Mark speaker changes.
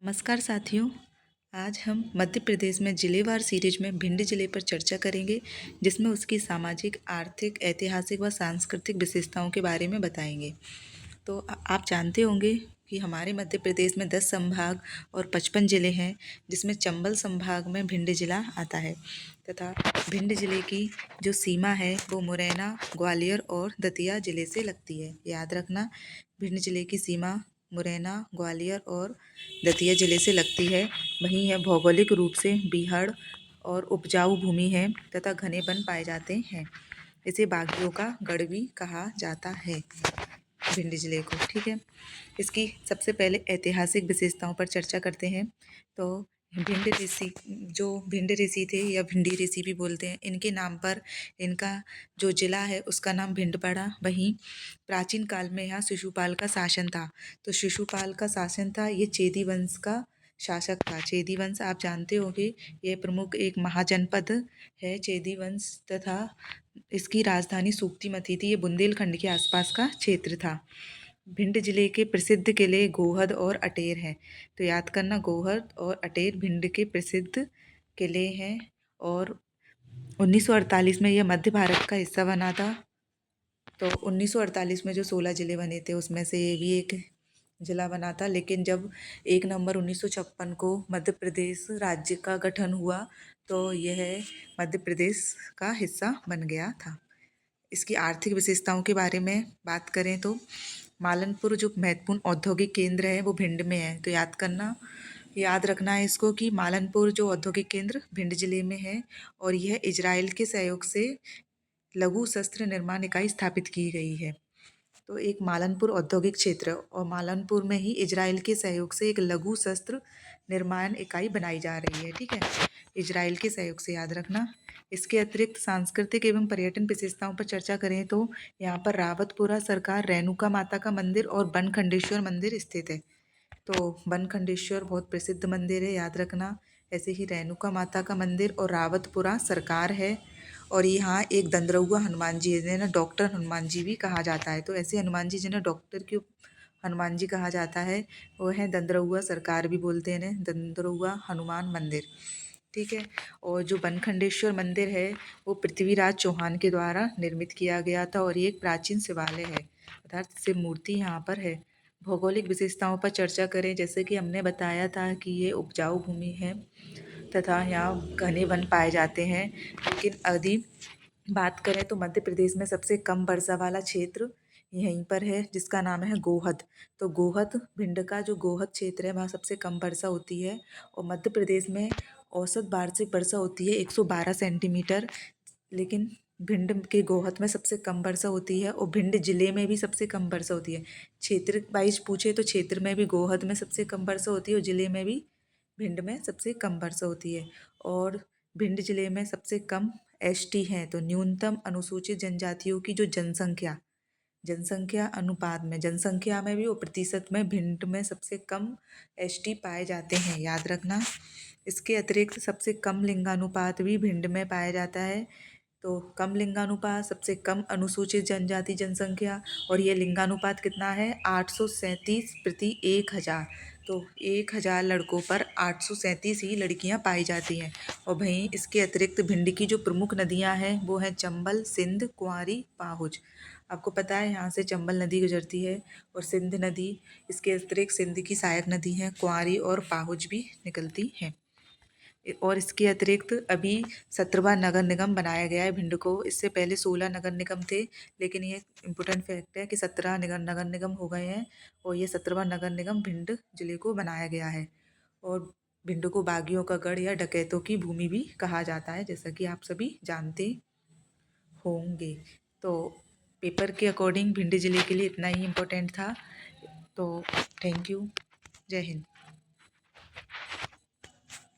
Speaker 1: नमस्कार साथियों। आज हम मध्य प्रदेश में जिलेवार सीरीज में भिंड जिले पर चर्चा करेंगे, जिसमें उसकी सामाजिक, आर्थिक, ऐतिहासिक व सांस्कृतिक विशेषताओं के बारे में बताएंगे। तो आप जानते होंगे कि हमारे मध्य प्रदेश में 10 संभाग और 55 जिले हैं, जिसमें चंबल संभाग में भिंड जिला आता है तथा भिंड जिले की जो सीमा है वो मुरैना, ग्वालियर और दतिया जिले से लगती है। याद रखना, भिंड जिले की सीमा मुरैना, ग्वालियर और दतिया जिले से लगती है। वहीं यह भौगोलिक रूप से बीहड़ और उपजाऊ भूमि है तथा घने वन पाए जाते हैं। इसे बागियों का गढ़ भी कहा जाता है भिंड जिले को। ठीक है, इसकी सबसे पहले ऐतिहासिक विशेषताओं पर चर्चा करते हैं। तो भिंड ऋषि, जो भिंड ऋषि थे या भिंडी ऋषि भी बोलते हैं, इनके नाम पर इनका जो जिला है उसका नाम भिंड पड़ा। वहीं प्राचीन काल में यहाँ शिशुपाल का शासन था। तो शिशुपाल का शासन था, ये चेदी वंश का शासक था। चेदी वंश आप जानते होंगे, ये प्रमुख एक महाजनपद है चेदी वंश, तथा इसकी राजधानी सूक्तिमती थी। ये बुंदेलखंड के आसपास का क्षेत्र था। भिंड जिले के प्रसिद्ध किले गोहद और अटेर हैं। तो याद करना, गोहद और अटेर भिंड के प्रसिद्ध किले हैं। और 1948 में यह मध्य भारत का हिस्सा बना था। तो 1948 में जो 16 जिले बने थे उसमें से ये भी एक जिला बना था। लेकिन जब 1 नवंबर 1956 को मध्य प्रदेश राज्य का गठन हुआ तो यह मध्य प्रदेश का हिस्सा बन गया था। इसकी आर्थिक विशेषताओं के बारे में बात करें तो मालनपुर जो महत्वपूर्ण औद्योगिक केंद्र है वो भिंड में है। तो याद रखना है इसको कि मालनपुर जो औद्योगिक केंद्र भिंड जिले में है और यह इजराइल के सहयोग से लघु शस्त्र निर्माण इकाई स्थापित की गई है। तो एक मालनपुर औद्योगिक क्षेत्र और मालनपुर में ही इजराइल के सहयोग से एक लघु शस्त्र निर्माण इकाई बनाई जा रही है। ठीक है, इजराइल के सहयोग से, याद रखना। इसके अतिरिक्त सांस्कृतिक एवं पर्यटन विशेषताओं पर चर्चा करें तो यहाँ पर रावतपुरा सरकार रेणुका माता का मंदिर और बनखंडेश्वर मंदिर स्थित है। तो बनखंडेश्वर बहुत प्रसिद्ध मंदिर है, याद रखना। ऐसे ही रेणुका माता का मंदिर और रावतपुरा सरकार है। और यहाँ एक दंदरउआ हनुमान जी है, जिन्हें डॉक्टर हनुमान जी भी कहा जाता है। तो ऐसे हनुमान जी जिन्हें डॉक्टर क्यों हनुमान जी कहा जाता है, वो है दंदरउआ सरकार भी बोलते हैं इन्हें, दंदरउआ हनुमान मंदिर। ठीक है, और जो बनखंडेश्वर मंदिर है वो पृथ्वीराज चौहान के द्वारा निर्मित किया गया था और ये एक प्राचीन शिवालय है, अर्थात शिव मूर्ति यहाँ पर है। भौगोलिक विशेषताओं पर चर्चा करें, जैसे कि हमने बताया था कि ये उपजाऊ भूमि है तथा यहाँ घने वन पाए जाते हैं। लेकिन यदि बात करें तो मध्य प्रदेश में सबसे कम वर्षा वाला क्षेत्र यहीं पर है, जिसका नाम है गोहद। तो गोहद, भिंड का जो गोहद क्षेत्र है वहाँ सबसे कम वर्षा होती है। और मध्य प्रदेश में औसत वार्षिक वर्षा होती है 112 सेंटीमीटर। लेकिन भिंड के गोहद में सबसे कम वर्षा होती है और भिंड जिले में भी सबसे कम वर्षा होती है। क्षेत्र वाइज पूछे तो क्षेत्र में भी गोहद में सबसे कम वर्षा होती है और जिले में भी भिंड में सबसे कम वर्षा होती है। और भिंड जिले में सबसे कम एसटी हैं। तो न्यूनतम अनुसूचित जनजातियों की जो जनसंख्या अनुपात में, जनसंख्या में भी और प्रतिशत में भिंड में सबसे कम एसटी पाए जाते हैं, याद रखना। इसके अतिरिक्त सबसे कम लिंगानुपात भी भिंड में पाया जाता है। तो कम लिंगानुपात, सबसे कम अनुसूचित जनजाति जनसंख्या, और ये लिंगानुपात कितना है, 837 प्रति 1000। तो 1000 लड़कों पर 837 ही लड़कियां पाई जाती हैं। और वहीं इसके अतिरिक्त भिंड की जो प्रमुख नदियां हैं वो हैं चंबल, सिंध, कुंवारी, पाहुज। आपको पता है यहाँ से चंबल नदी गुजरती है और सिंध नदी। इसके अतिरिक्त सिंध की सहायक नदी हैं कुंवारी और पाहुज भी निकलती हैं। और इसके अतिरिक्त अभी 17वां नगर निगम बनाया गया है भिंड को। इससे पहले 16 नगर निगम थे, लेकिन ये इम्पोर्टेंट फैक्ट है कि 17 नगर निगम हो गए हैं और ये 17वां नगर निगम भिंड जिले को बनाया गया है। और भिंड को बागियों का गढ़ या डकैतों की भूमि भी कहा जाता है, जैसा कि आप सभी जानते होंगे। तो पेपर के अकॉर्डिंग भिंड जिले के लिए इतना ही इम्पोर्टेंट था। तो थैंक यू, जय हिंद।